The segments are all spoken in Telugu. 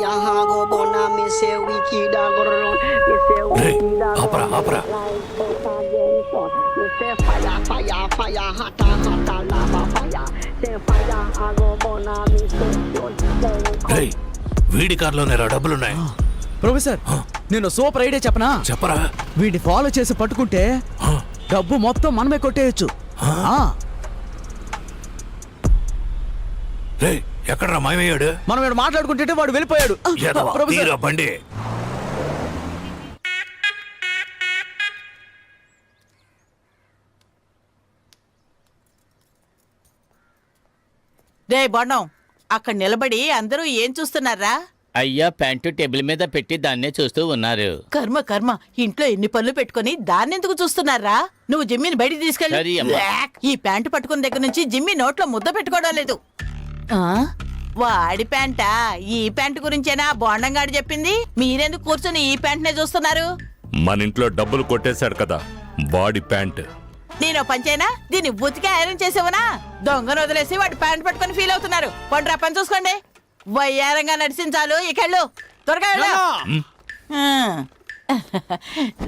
fire, hago bona, me say wicked, me say wicked, ఆపరా ఆపరా. me say fire, fire, fire, hotter, hotter, lava fire. Say fire, hago bona, me say రేయ్, వీడి కార్లోనే రా డబ్బులున్నాయి. ప్రొఫెసర్ నేను సూపర్ ఐడియా చెప్పనా? చెప్పరా. వీడిని ఫాలో చేసి పట్టుకుంటే డబ్బు మొత్తం మనమే కొట్టేయచ్చు. రేయ్, ఎక్కడరా మాయమయ్యాడు? మనం ఇక్కడ మాట్లాడుకుంటే వాడు వెళ్ళిపోయాడు. ఎదవ, ప్రొఫెసర్ తీరా బండి. రే బొండం, అక్కడ నిలబడి అందరూ ఏం చూస్తున్నారా? అయ్యా ప్యాంటు టేబుల్ మీద పెట్టి దాన్నే చూస్తూ ఉన్నారు. కర్మ కర్మ, ఇంట్లో ఎన్ని పనులు పెట్టుకుని దాన్నెందుకు చూస్తున్నారా? నువ్వు జిమ్మిని బయటికి సరే తీసుకెళ్ళి. అమ్మా. ఈ ప్యాంటు పట్టుకున్న దగ్గర నుంచి జిమ్మి నోట్లో ముద్ద పెట్టుకోవడం లేదు. ఆ? వాడి ప్యాంటా? ఈ ప్యాంటు గురించేనా బోండంగాడు చెప్పింది? మీరెందుకు కూర్చొని ఈ ప్యాంట్నే చూస్తున్నారు? మన ఇంట్లో డబ్బులు కొట్టేశాడు కదా వాడి ప్యాంట్. నేను పంచేనా? దీన్ని ఉతికి ఐరన్ చేసేవనా? దొంగను వదిలేసి వాడి ప్యాంట్ పట్టుకొని ఫీల్ అవుతున్నారు. పండ్రా పని చూసుకోండి. వయ్యారంగా నడిచించాలు ఇకెళ్ళు, త్వరగా వెళ్ళు.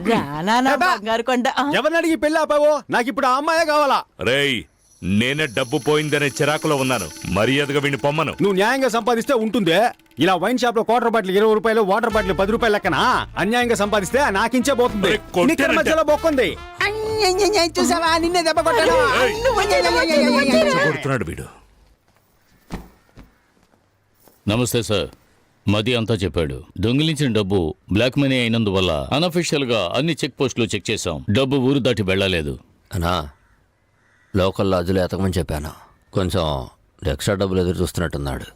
రానా బంగారు కొండ. ఎవరిని అడిగి పెళ్ళి ఆపావో? నాకు ఇప్పుడు ఆ అమ్మాయే కావాలా? రేయ్, నేనే డబ్బు పోయిందనే చిరాకులో ఉన్నాను. మర్యాదగా వీడిని పొమ్మను. నువ్వు న్యాయంగా సంపాదిస్తే ఉంటుందే. ఇలా వైన్ షాప్ లో క్వార్టర్ బాటిల్ 20 రూపాయలు, వాటర్ బాటిల్ 10 రూపాయలు లెక్కన అన్యాయంగా సంపాదిస్తే నాకించే పోతుంది. అరే, కొట్టేనంటే. నిక్కర మధ్యలో బొక్కుంది. చూసావా, నిన్నే దెబ్బ కొట్టాను. కొడుతున్నాడు వీడు. నమస్తే సార్, మది అంతా చెప్పాడు. దొంగిలించిన డబ్బు బ్లాక్ మనీ అయినందువల్ల అనఫిషియల్ గా అన్ని చెక్ పోస్టులు చెక్ చేశాం. డబ్బు ఊరు దాటి వెళ్ళలేదు. అన్నా, లోకల్ లాడ్జ్లో ఎతకమని చెప్పాను. కొంచెం ఎక్స్ట్రా డబ్బులు ఎదురు చూస్తున్నట్టున్నాడు.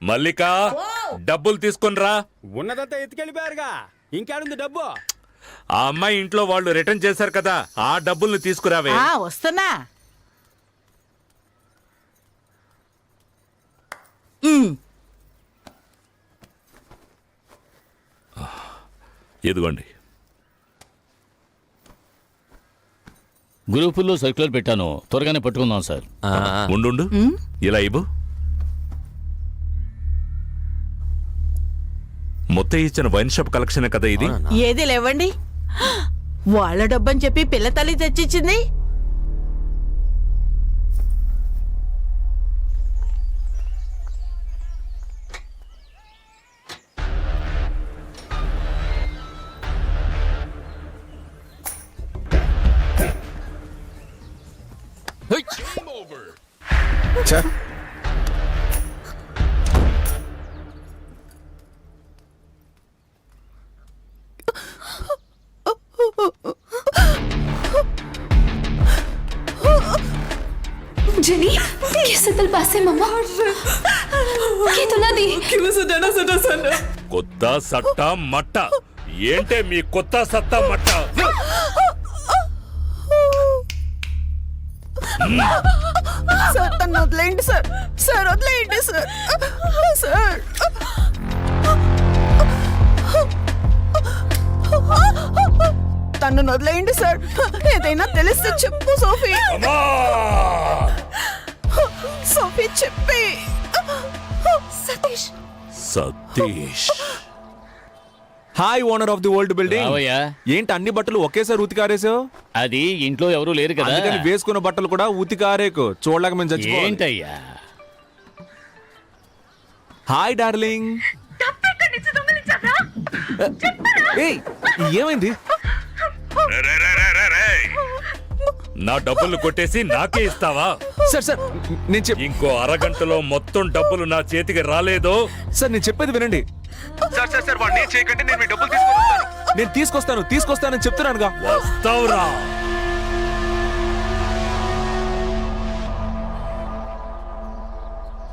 మల్లిక, డబ్బులు తీసుకునిరా. ఉన్నదంతా ఎత్తుకెళ్ళిపోయారుగా, ఇంకేడుంది డబ్బు? ఆ అమ్మాయి ఇంట్లో వాళ్ళు రిటర్న్ చేశారు కదా, ఆ డబ్బుల్ని తీసుకురావే. వస్తున్నా. ఇదిగోండి. గ్రూపుల్లో సర్క్యులర్ పెట్టాను, త్వరగానే పట్టుకుందాం సార్. ఉండు, ఇలా ఇవ్వు. మొత్తం ఇచ్చిన వైన్ షాప్ కలెక్షన్ కదా ఇది. ఏది లేవండి, వాళ్ళ డబ్బని చెప్పి పిల్ల తల్లి తెచ్చిచ్చింది. जेनी, कैसे दिल पासे मम्मा? ये तुला दी। क्यों सटा? కొత్త సట్ట మట్ట ఏంటే మీ కొత్త సత్తా మట్ట? సార్ తను వదిలేయండి సార్. సార్ వదిలేయండి సార్. సార్ తను వదిలేయండి సార్. ఏదైనా తెలిస్తే చెప్పు సోఫీ. అమ్మా! సోఫీ చెప్పి. Satish, Satish. Hi owner of the old building. రావయ్యా. ఏంటి అన్ని బట్టలు ఒకేసారి ఉతికారేసావు? అది ఇంట్లో ఎవరూ లేరు కదా. అందుకని వేసుకున్న బట్టలు కూడా ఉతికారేకు చూడలేక మేము చచ్చిపోవాలి. ఏంటయ్యా? Hi darling. ఏయ్, ఏమైంది? నా డబ్బులు కొట్టేసి నాకే ఇస్తావా? సార్ సార్ నేను ఇంకో అరగంటలో మొత్తం డబ్బులు నా చేతికి రాలేదో? సార్ నేను చెప్పేది వినండి. సార్ సార్ సార్ వాడిని ఏం చేయకండి, నేను మీ డబ్బులు తీసుకొస్తాను. నేను తీసుకొస్తానని చెప్తున్నానుగా. వస్తావురా.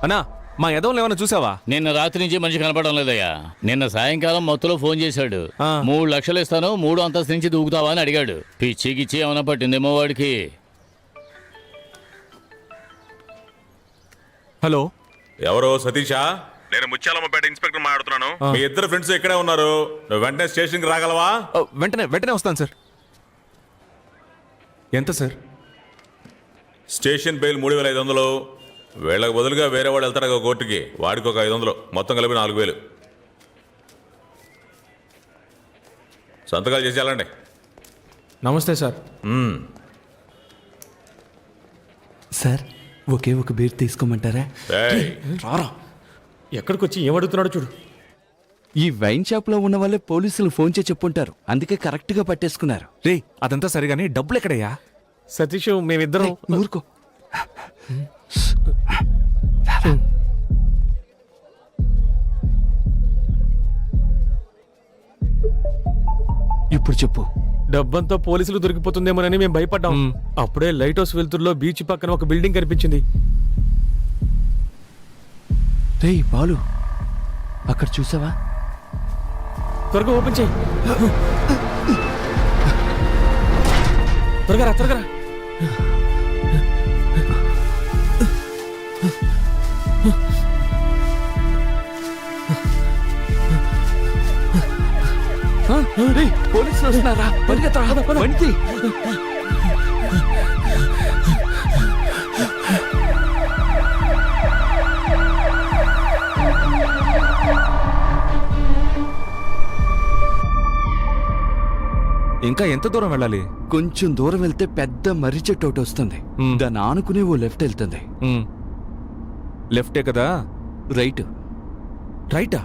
అన్నా, మా యదవులు ఏమైనా చూసావా? నిన్న రాత్రి నుంచి మనిషి కనపడడం లేదయ్యా. నిన్న సాయంకాలం మొత్తంలో ఫోన్ చేశాడు. 3 లక్షలు ఇస్తాను, 3 అంతస్తు నుంచి దూకుతావా అని అడిగాడు. పిచ్చికిచ్చి ఏమైనా పట్టిందేమో వాడికి. హలో, ఎవరో సతీషా? నేను ముత్యాలమ్మపేట ఇన్స్పెక్టర్ మాట్లాడుతున్నాను. మీ ఇద్దరు ఫ్రెండ్స్ ఇక్కడే ఉన్నారు. నువ్వు వెంటనే స్టేషన్కి రాగలవా? వెంటనే వస్తాను సార్. ఎంత సార్? Station bail 3500. వీళ్ళకి బదులుగా వేరే వాడు వెళ్తాడు కోర్టుకి, వాడికి ఒక 500, మొత్తం కలిపి 4000. సంతకాలు చేసి వెళ్ళండి. నమస్తే సార్. సార్ ఒకే ఒక బీర్ తీసుకోమంటారా? ఏయ్, రారా, ఎక్కడికి వచ్చి ఏమడుగుతున్నాడో చూడు. ఈ వైన్ షాప్ లో ఉన్న వాళ్ళే పోలీసులు ఫోన్ చేసి చెప్పుంటారు, అందుకే కరెక్ట్ గా పట్టేసుకున్నారు. రే అదంతా సరిగాని డబ్బులు ఎక్కడయ్యా? సతీష్ మేమిద్దరం ఊరుకో. ఇప్పుడు చెప్పు. డబ్బంతా పోలీసులు దొరికిపోతుందేమోనని మేము భయపడ్డాం. అప్పుడే లైట్ హౌస్ వెలుతురులో బీచ్ పక్కన ఒక బిల్డింగ్ కనిపించింది. రేయ్ బాలు, అక్కడ చూసావా? త్వరగా ఓపెన్ చేయి. త్వరగా రా, త్వరగా రా. రేయ్ పోలీసులు వస్తున్నారా? పరిగెత్తరా, బండి. ఇంకా ఎంత దూరం వెళ్ళాలి? కొంచెం దూరం వెళ్తే పెద్ద మర్రి చెట్టు ఒకటి వస్తుంది. దాన్ని ఆనుకుని ఓ లెఫ్ట్ వెళ్తుంది. లెఫ్టే కదా? రైట్. రైటా?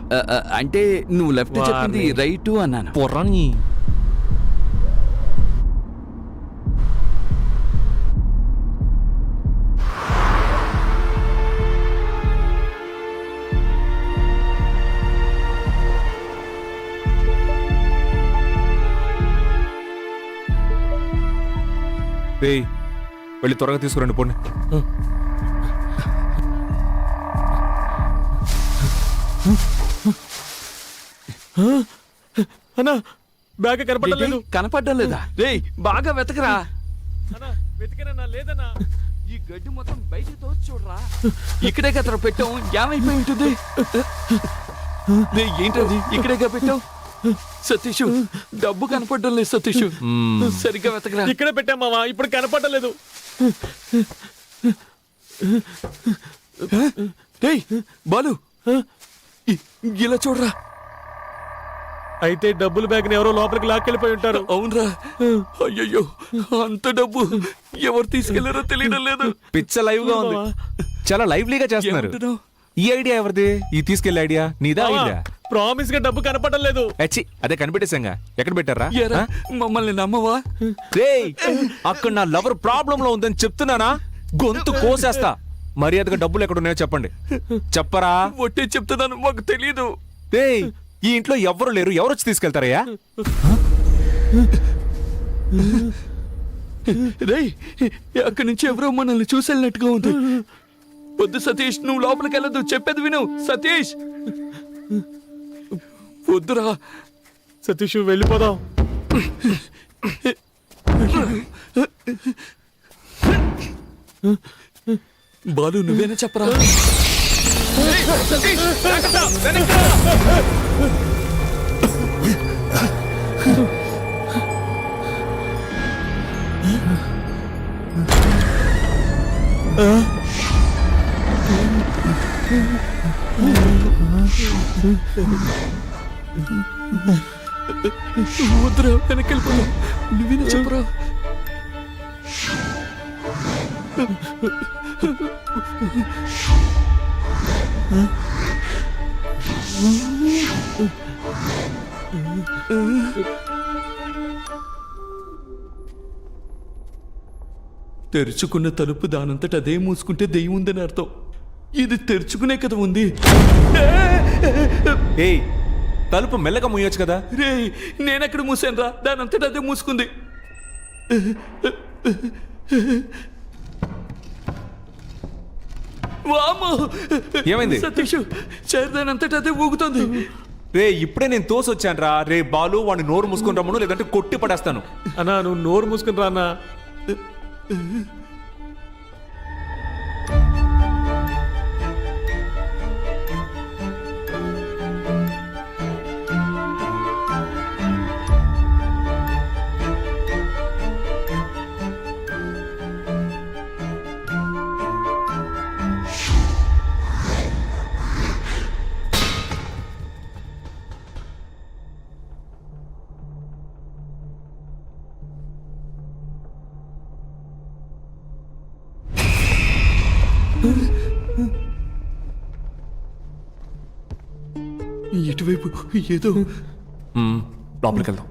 అంటే నువ్వు లెఫ్ట్ చెప్పింది రైట్ అన్నాను. పొర్రాని. రేయ్ వెళ్ళి త్వరగా తీసుకురండి, పోండి. అన్నా బ్యాగ్ కనపడలేదు. కనపడ్డం లేదా? రేయ్ బాగా వెతకరా. వెతికనన్నా లేదన్నా. ఈ గడ్డి మొత్తం బయటికి తోసి చూడరా. ఇక్కడే కదరా పెట్టాం, ఏమైపోయి ఉంటుంది? ఏంటది ఇక్కడేగా పెట్టాం? సతీష్ డబ్బు కనపడడం లేదు. సతీష్ సరిగ్గా వెతకరా. ఇక్కడే పెట్టాం మావా, ఇప్పుడు కనపడలేదు. రేయ్ బాలు, ఇలా చూడరా. అయితే డబ్బులు బ్యాగ్ ఎవరో లోపలికి లాక్కెళ్ళిపోయి ఉంటారు. అవునరా. అయ్యయ్యో, అంత డబ్బు ఎవరు తీసుకెళ్లారో తెలియడం లేదు. పిచ్చ లైవ్ గా ఉంది, చాలా లైవ్లీగా చేస్తున్నారు. ఈ ఐడియా ఎవరిది? ఈ తీసుకెళ్లే ఐడియా నీదా? ఐడియా ప్రామిస్ గా డబ్బు కనపడడం లేదు. అదే కనిపెట్టేశాంగా. ఎక్కడ పెట్టారా? మమ్మల్ని నమ్మవా? రేయ్ అక్కడ నా లవర్ ప్రాబ్లం లో ఉందని చెప్తున్నానా, గొంతు కోసేస్తా. మర్యాదగా డబ్బులు ఎక్కడున్నాయో చెప్పండి. చెప్పరా? ఒట్టే చెప్తున్నాను, మాకు తెలీదు. రేయ్ ఈ ఇంట్లో ఎవరు లేరు, ఎవరు వచ్చి తీసుకెళ్తారయ్యా? రేయ్ అక్కడి నుంచి ఎవరో మనల్ని చూసెళ్ళినట్టుగా ఉంది. వద్దు సతీష్, నువ్వు లోపలికి వెళ్ళదు, చెప్పేది విను. సతీష్ వద్దురా. సతీష్ వెళ్ళిపోదాం. బాలు నువ్వేనా చెప్పరా? వద్దురా, వెనక్కి వెళ్ళిపోదాం. నువ్వేనా చెప్పరా? తెరుచుకున్న తలుపు దానంతట అదే మూసుకుంటే దెయ్యం ఉందని అర్థం. ఇది తెరుచుకునే కదా ఉంది. ఏయ్ తలుపు మెల్లగా మూయొచ్చు కదా. రే నేనెక్కడ మూసాను రా, దానంతట అదే మూసుకుంది. వామ్మో! ఏమైంది? సతీష్ చైర్ దానంతట అదే ఊగుతుంది. రే ఇప్పుడే నేను తోసొచ్చాను రా. రే బాలు వాడిని నోరు మూసుకొని రమ్మను, లేదంటే కొట్టి పడేస్తాను. అన్నా నువ్వు నోరు మూసుకుని రా అన్నా. ఇటువైపు ఏదో. లోపలికి వెళ్దాం.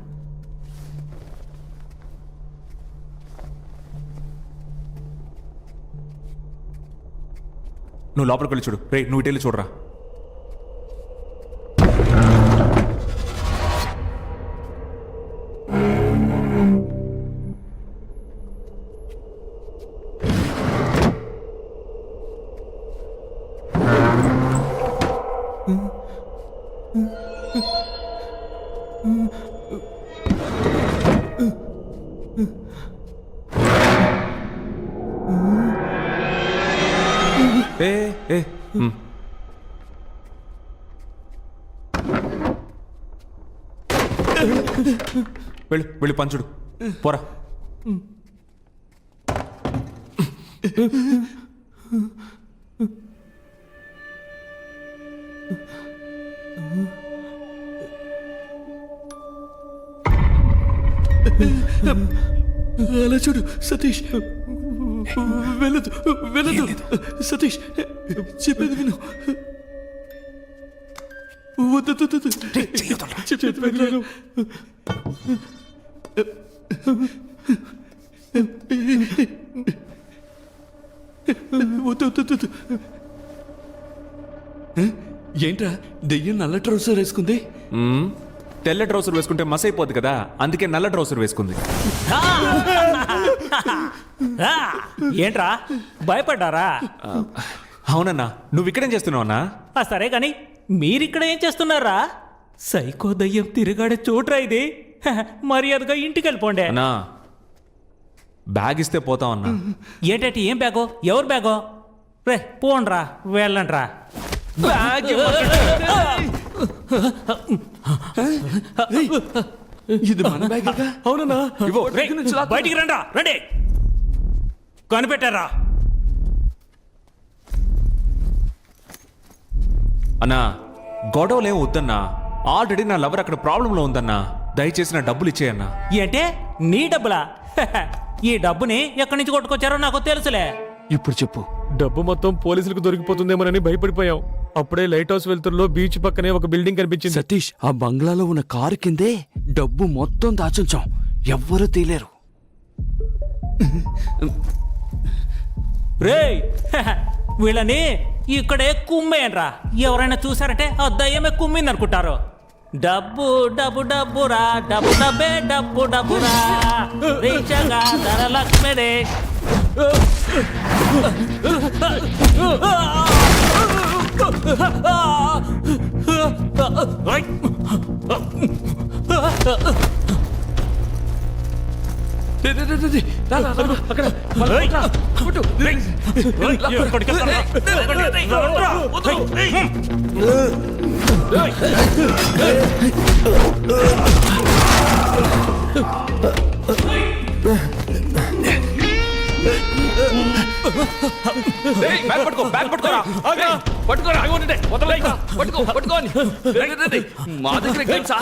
నువ్వు లోపలికి వెళ్ళి చూడు. రే నువ్వు ఇటు వెళ్ళి చూడరా. ఏ వెళ్ళి పంచుడు పోరా. అలా చూడు సతీష్, వెళ్ళదు వెళ్ళదు. సతీష్ చెప్పేది విను. వద్దు చెప్పేది విను. వద్దు. ఏంట్రా దెయ్యం నల్ల ట్రౌసర్ వేసుకుంది? తెల్ల ట్రౌసర్ వేసుకుంటే మస్ అయిపోద్ది కదా, అందుకే నల్ల ట్రౌసర్ వేసుకుంది. ఏంట్రా భయపడ్డారా? అవునన్నా. నువ్వు ఇక్కడేం చేస్తున్నావు అన్నా? సరే కానీ మీరిక్కడ ఏం చేస్తున్నారా? సైకో దయ్యం తిరిగాడే చోట్రా ఇది. మర్యాదగా ఇంటికి వెళ్ళిపోండి. అన్నా బ్యాగ్ ఇస్తే పోతాం అన్నా. ఏంటంటే ఏం బ్యాగో? ఎవరు బ్యాగో? రే పోండ్రా, వెళ్ళండ్రా. ఇది మన బ్యాగ్. అవునన్నా. బయటికి రండి, రండి. కనిపెట్టారా? అన్నా గొడవలేం వద్దన్నా. ఆల్రెడీ నా లవర్ అక్కడ ప్రాబ్లంలో ఉందన్నా. దయచేసి నా డబ్బులు ఇచ్చేయన్నా. ఏంటే నీ డబ్బులా? ఈ డబ్బుని ఎక్కడి నుంచి కొట్టుకొచ్చారో నాకు తెలుసులే. ఇప్పుడు చెప్పు. డబ్బు మొత్తం పోలీసులకు దొరికిపోతుందేమోనని భయపడిపోయాం. అప్పుడే లైట్ హౌస్ వెళ్తుల్లో బీచ్ పక్కనే ఒక బిల్డింగ్ కనిపించింది. సతీష్, ఆ బంగ్లాలో ఉన్న కారు కిందే డబ్బు మొత్తం దాచుంచాం. ఎవ్వరూ తీలేరు. రేయ్ వీళ్ళని ఇక్కడే కుమ్మేయండ్రా. ఎవరైనా చూసారంటే ఆ దయ్యమే కుమ్మింది అనుకుంటారు. డబ్బు డబ్బు డబ్బురా, డబ్బు డబ్బే డబ్బు డబ్బురా. రీచగా ధరలక్ష్మిదే. మా దగ్గర సతీష్